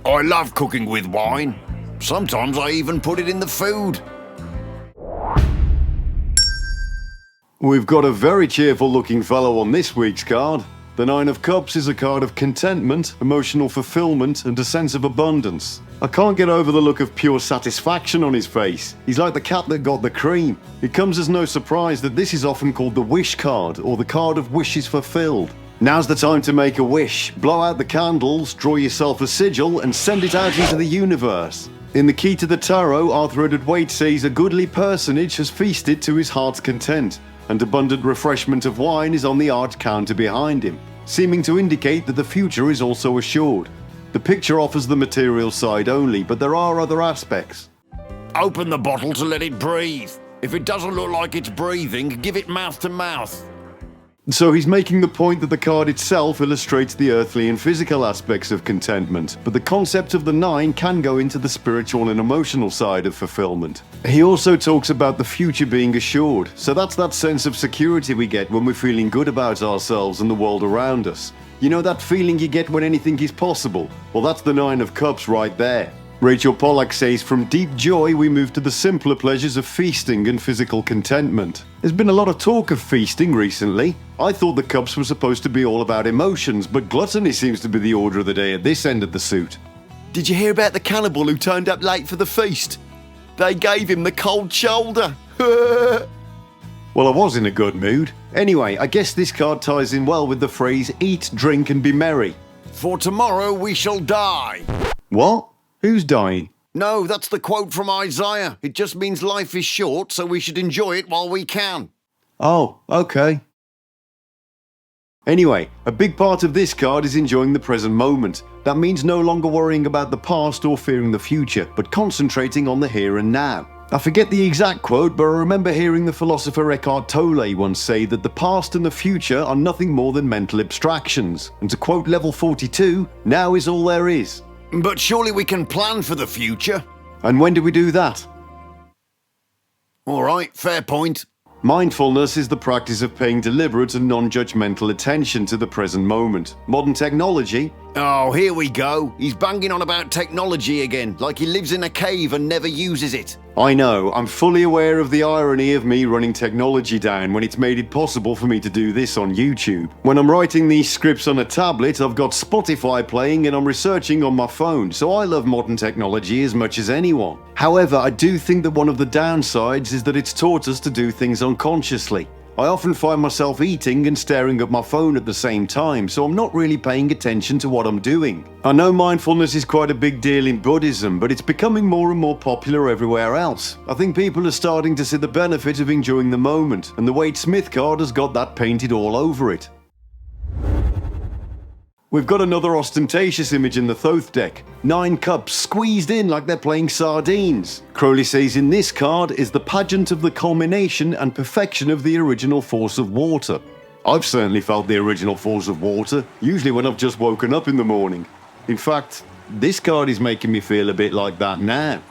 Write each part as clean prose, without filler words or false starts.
I love cooking with wine. Sometimes I even put it in the food. We've got a very cheerful looking fellow on this week's card. The Nine of Cups is a card of contentment, emotional fulfillment, and a sense of abundance. I can't get over the look of pure satisfaction on his face. He's like the cat that got the cream. It comes as no surprise that this is often called the wish card, or the card of wishes fulfilled. Now's the time to make a wish. Blow out the candles, draw yourself a sigil, and send it out into the universe. In the Key to the Tarot, Arthur Edward Waite says a goodly personage has feasted to his heart's content, and abundant refreshment of wine is on the arch-counter behind him, seeming to indicate that the future is also assured. The picture offers the material side only, but there are other aspects. Open the bottle to let it breathe. If it doesn't look like it's breathing, give it mouth to mouth. So he's making the point that the card itself illustrates the earthly and physical aspects of contentment, but the concept of the nine can go into the spiritual and emotional side of fulfillment. He also talks about the future being assured, so that's that sense of security we get when we're feeling good about ourselves and the world around us. You know that feeling you get when anything is possible? Well, that's the Nine of Cups right there. Rachel Pollack says, from deep joy we move to the simpler pleasures of feasting and physical contentment. There's been a lot of talk of feasting recently. I thought the cups were supposed to be all about emotions, but gluttony seems to be the order of the day at this end of the suit. Did you hear about the cannibal who turned up late for the feast? They gave him the cold shoulder. Well, I was in a good mood. Anyway, I guess this card ties in well with the phrase, eat, drink and be merry. For tomorrow we shall die. What? Who's dying? No, that's the quote from Isaiah. It just means life is short, so we should enjoy it while we can. Oh, okay. Anyway, a big part of this card is enjoying the present moment. That means no longer worrying about the past or fearing the future, but concentrating on the here and now. I forget the exact quote, but I remember hearing the philosopher Eckhart Tolle once say that the past and the future are nothing more than mental abstractions. And to quote Level 42, now is all there is. But surely we can plan for the future. And when do we do that? All right, fair point. Mindfulness is the practice of paying deliberate and non-judgmental attention to the present moment. Modern technology... Oh, here we go. He's banging on about technology again, like he lives in a cave and never uses it. I know, I'm fully aware of the irony of me running technology down when it's made it possible for me to do this on YouTube. When I'm writing these scripts on a tablet, I've got Spotify playing and I'm researching on my phone, so I love modern technology as much as anyone. However, I do think that one of the downsides is that it's taught us to do things unconsciously. I often find myself eating and staring at my phone at the same time, so I'm not really paying attention to what I'm doing. I know mindfulness is quite a big deal in Buddhism, but it's becoming more and more popular everywhere else. I think people are starting to see the benefit of enjoying the moment, and the Waite-Smith card has got that painted all over it. We've got another ostentatious image in the Thoth deck. 9 cups squeezed in like they're playing sardines. Crowley says in this card is the pageant of the culmination and perfection of the original force of water. I've certainly felt the original force of water, usually when I've just woken up in the morning. In fact, this card is making me feel a bit like that now.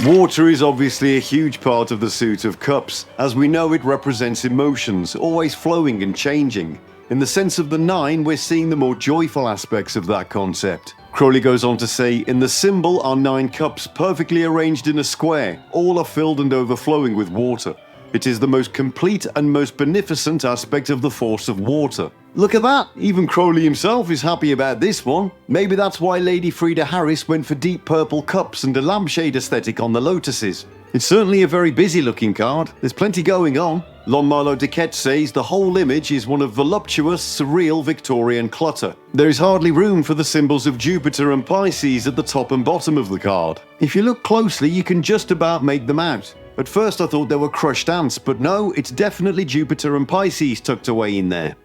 Water is obviously a huge part of the suit of cups. As we know, it represents emotions, always flowing and changing. In the sense of the 9, we're seeing the more joyful aspects of that concept. Crowley goes on to say, in the symbol are 9 cups perfectly arranged in a square. All are filled and overflowing with water. It is the most complete and most beneficent aspect of the force of water. Look at that! Even Crowley himself is happy about this one. Maybe that's why Lady Frida Harris went for deep purple cups and a lampshade aesthetic on the lotuses. It's certainly a very busy looking card. There's plenty going on. Milo Duquette says the whole image is one of voluptuous, surreal Victorian clutter. There is hardly room for the symbols of Jupiter and Pisces at the top and bottom of the card. If you look closely, you can just about make them out. At first I thought they were crushed ants, but no, it's definitely Jupiter and Pisces tucked away in there.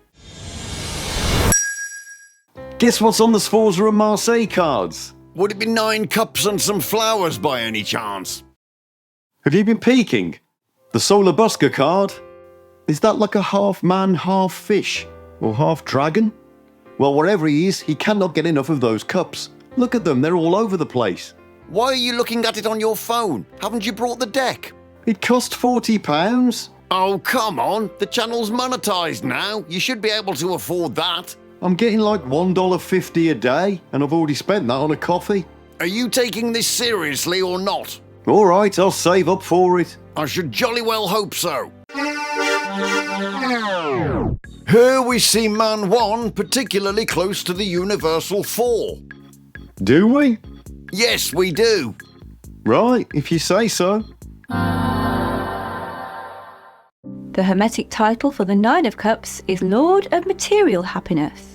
Guess what's on the Sforza and Marseille cards? Would it be 9 cups and some flowers by any chance? Have you been peeking? The Solar Busker card? Is that like a half man, half fish? Or half dragon? Well, wherever he is, he cannot get enough of those cups. Look at them, they're all over the place. Why are you looking at it on your phone? Haven't you brought the deck? It cost £40. Oh, come on. The channel's monetised now. You should be able to afford that. I'm getting like $1.50 a day, and I've already spent that on a coffee. Are you taking this seriously or not? Alright, I'll save up for it. I should jolly well hope so. Here we see man 1 particularly close to the universal 4. Do we? Yes, we do. Right, if you say so. The Hermetic title for the Nine of Cups is Lord of Material Happiness.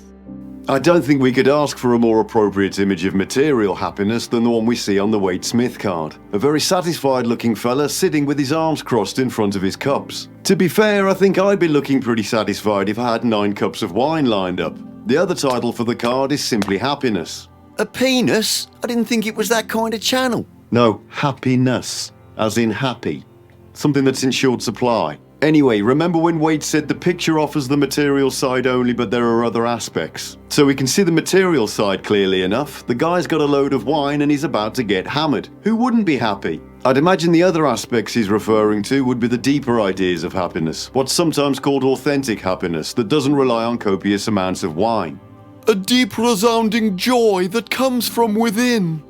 I don't think we could ask for a more appropriate image of material happiness than the one we see on the Waite-Smith card. A very satisfied looking fella sitting with his arms crossed in front of his cups. To be fair, I think I'd be looking pretty satisfied if I had 9 cups of wine lined up. The other title for the card is simply happiness. A penis? I didn't think it was that kind of channel. No, happiness, as in happy. Something that's in short supply. Anyway, remember when Waite said the picture offers the material side only, but there are other aspects? So we can see the material side clearly enough. The guy's got a load of wine and he's about to get hammered. Who wouldn't be happy? I'd imagine the other aspects he's referring to would be the deeper ideas of happiness, what's sometimes called authentic happiness that doesn't rely on copious amounts of wine. A deep resounding joy that comes from within.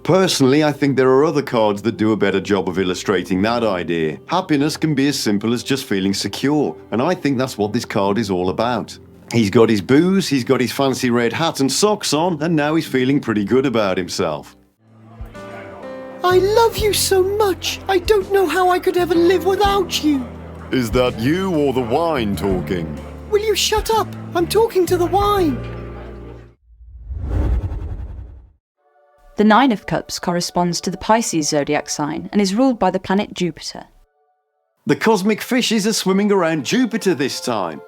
Personally, I think there are other cards that do a better job of illustrating that idea. Happiness can be as simple as just feeling secure, and I think that's what this card is all about. He's got his booze, he's got his fancy red hat and socks on, and now he's feeling pretty good about himself. I love you so much. I don't know how I could ever live without you. Is that you or the wine talking? Will you shut up? I'm talking to the wine. The Nine of Cups corresponds to the Pisces zodiac sign and is ruled by the planet Jupiter. The cosmic fishes are swimming around Jupiter this time.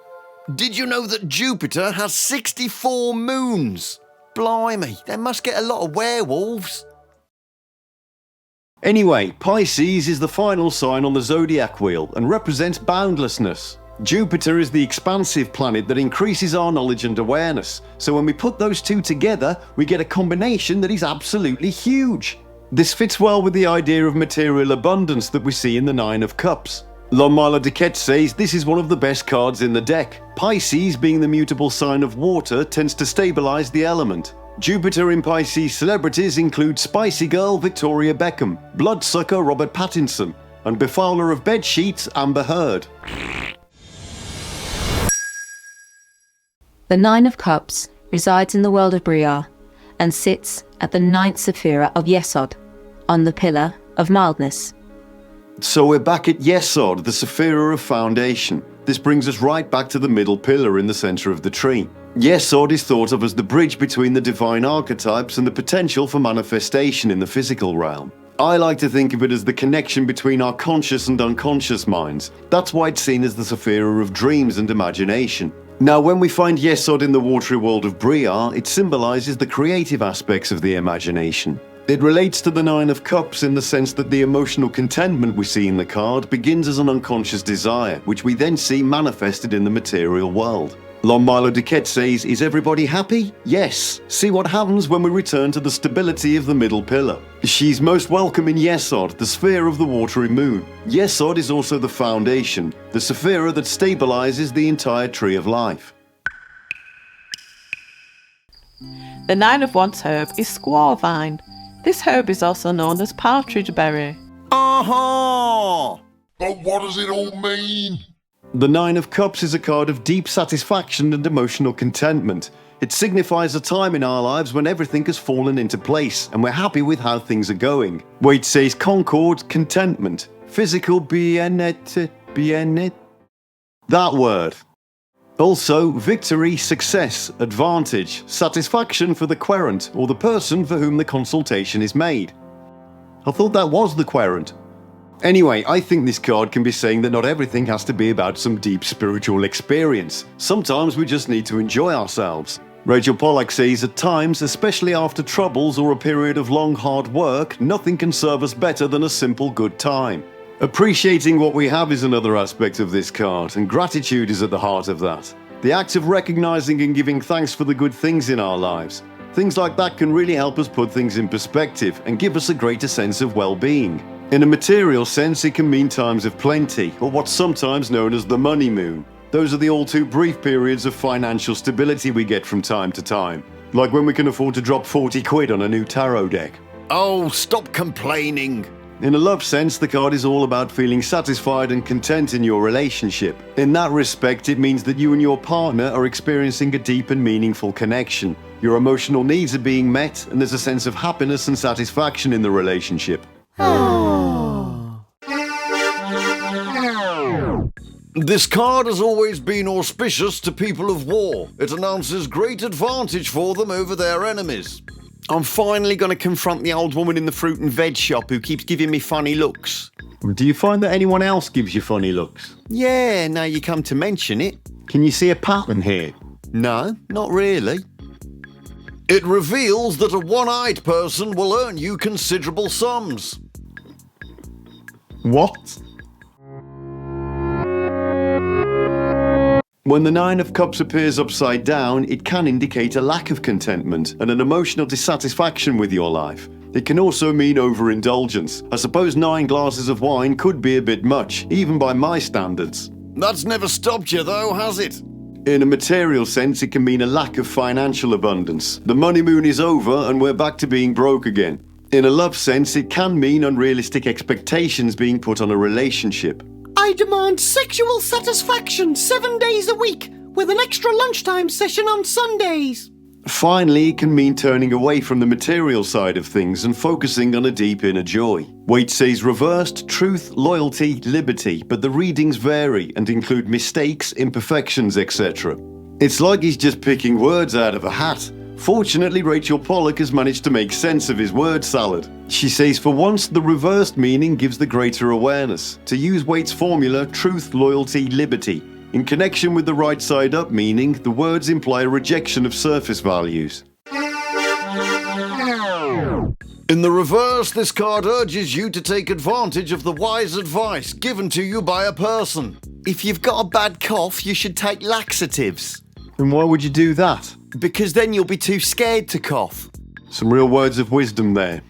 Did you know that Jupiter has 64 moons? Blimey, they must get a lot of werewolves. Anyway, Pisces is the final sign on the zodiac wheel and represents boundlessness. Jupiter is the expansive planet that increases our knowledge and awareness, so when we put those two together, we get a combination that is absolutely huge. This fits well with the idea of material abundance that we see in the Nine of Cups. Milo Duquette says this is one of the best cards in the deck. Pisces, being the mutable sign of water, tends to stabilize the element. Jupiter in Pisces celebrities include Spicy Girl Victoria Beckham, Bloodsucker Robert Pattinson, and Befouler of Bed Sheets Amber Heard. The Nine of Cups resides in the world of Briar and sits at the 9th Sephira of Yesod, on the pillar of mildness. So we're back at Yesod, the Sephira of Foundation. This brings us right back to the middle pillar in the center of the tree. Yesod is thought of as the bridge between the divine archetypes and the potential for manifestation in the physical realm. I like to think of it as the connection between our conscious and unconscious minds. That's why it's seen as the Sephira of dreams and imagination. Now, when we find Yesod in the watery world of Briar, it symbolizes the creative aspects of the imagination. It relates to the Nine of Cups in the sense that the emotional contentment we see in the card begins as an unconscious desire, which we then see manifested in the material world. Milo Duquette says, is everybody happy? Yes. See what happens when we return to the stability of the middle pillar. She's most welcome in Yesod, the sphere of the watery moon. Yesod is also the foundation, the sephira that stabilizes the entire tree of life. The Nine of Wands herb is squaw vine. This herb is also known as partridge berry. Aha! But what does it all mean? The Nine of Cups is a card of deep satisfaction and emotional contentment. It signifies a time in our lives when everything has fallen into place and we're happy with how things are going. Waite says concord, contentment, physical bien-être. That word. Also, victory, success, advantage, satisfaction for the querent or the person for whom the consultation is made. I thought that was the querent. Anyway, I think this card can be saying that not everything has to be about some deep spiritual experience. Sometimes we just need to enjoy ourselves. Rachel Pollack says at times, especially after troubles or a period of long hard work, nothing can serve us better than a simple good time. Appreciating what we have is another aspect of this card, and gratitude is at the heart of that. The act of recognizing and giving thanks for the good things in our lives. Things like that can really help us put things in perspective and give us a greater sense of well-being. In a material sense, it can mean times of plenty, or what's sometimes known as the money moon. Those are the all too brief periods of financial stability we get from time to time. Like when we can afford to drop 40 quid on a new tarot deck. Oh, stop complaining. In a love sense, the card is all about feeling satisfied and content in your relationship. In that respect, it means that you and your partner are experiencing a deep and meaningful connection. Your emotional needs are being met, and there's a sense of happiness and satisfaction in the relationship. This card has always been auspicious to people of war. It announces great advantage for them over their enemies. I'm finally going to confront the old woman in the fruit and veg shop who keeps giving me funny looks. Do you find that anyone else gives you funny looks? Yeah, now you come to mention it. Can you see a pattern here? No, not really. It reveals that a one-eyed person will earn you considerable sums. What? When the Nine of Cups appears upside down, it can indicate a lack of contentment and an emotional dissatisfaction with your life. It can also mean overindulgence. I suppose 9 glasses of wine could be a bit much, even by my standards. That's never stopped you though, has it? In a material sense, it can mean a lack of financial abundance. The money moon is over and we're back to being broke again. In a love sense, it can mean unrealistic expectations being put on a relationship. I demand sexual satisfaction 7 days a week, with an extra lunchtime session on Sundays. Finally, it can mean turning away from the material side of things and focusing on a deep inner joy. Waite says reversed, truth, loyalty, liberty, but the readings vary and include mistakes, imperfections, etc. It's like he's just picking words out of a hat. Fortunately, Rachel Pollack has managed to make sense of his word salad. She says for once the reversed meaning gives the greater awareness. To use Waite's formula, truth, loyalty, liberty. In connection with the right side up meaning, the words imply a rejection of surface values. In the reverse, this card urges you to take advantage of the wise advice given to you by a person. If you've got a bad cough, you should take laxatives. And why would you do that? Because then you'll be too scared to cough. Some real words of wisdom there.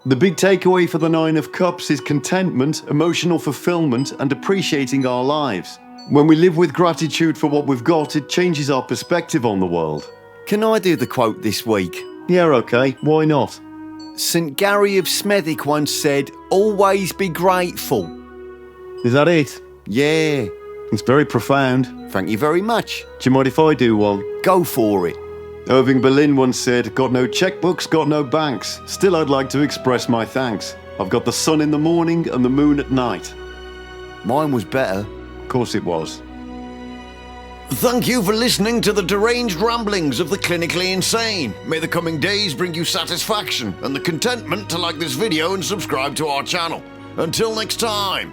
The big takeaway for the Nine of Cups is contentment, emotional fulfillment, and appreciating our lives. When we live with gratitude for what we've got, it changes our perspective on the world. Can I do the quote this week? Yeah, okay, why not? St. Gary of Smethwick once said, "Always be grateful." Is that it? Yeah. It's very profound. Thank you very much. Do you mind if I do one? Go for it. Irving Berlin once said, "Got no checkbooks, got no banks. Still I'd like to express my thanks. I've got the sun in the morning and the moon at night." Mine was better. Of course it was. Thank you for listening to the deranged ramblings of the clinically insane. May the coming days bring you satisfaction and the contentment to like this video and subscribe to our channel. Until next time.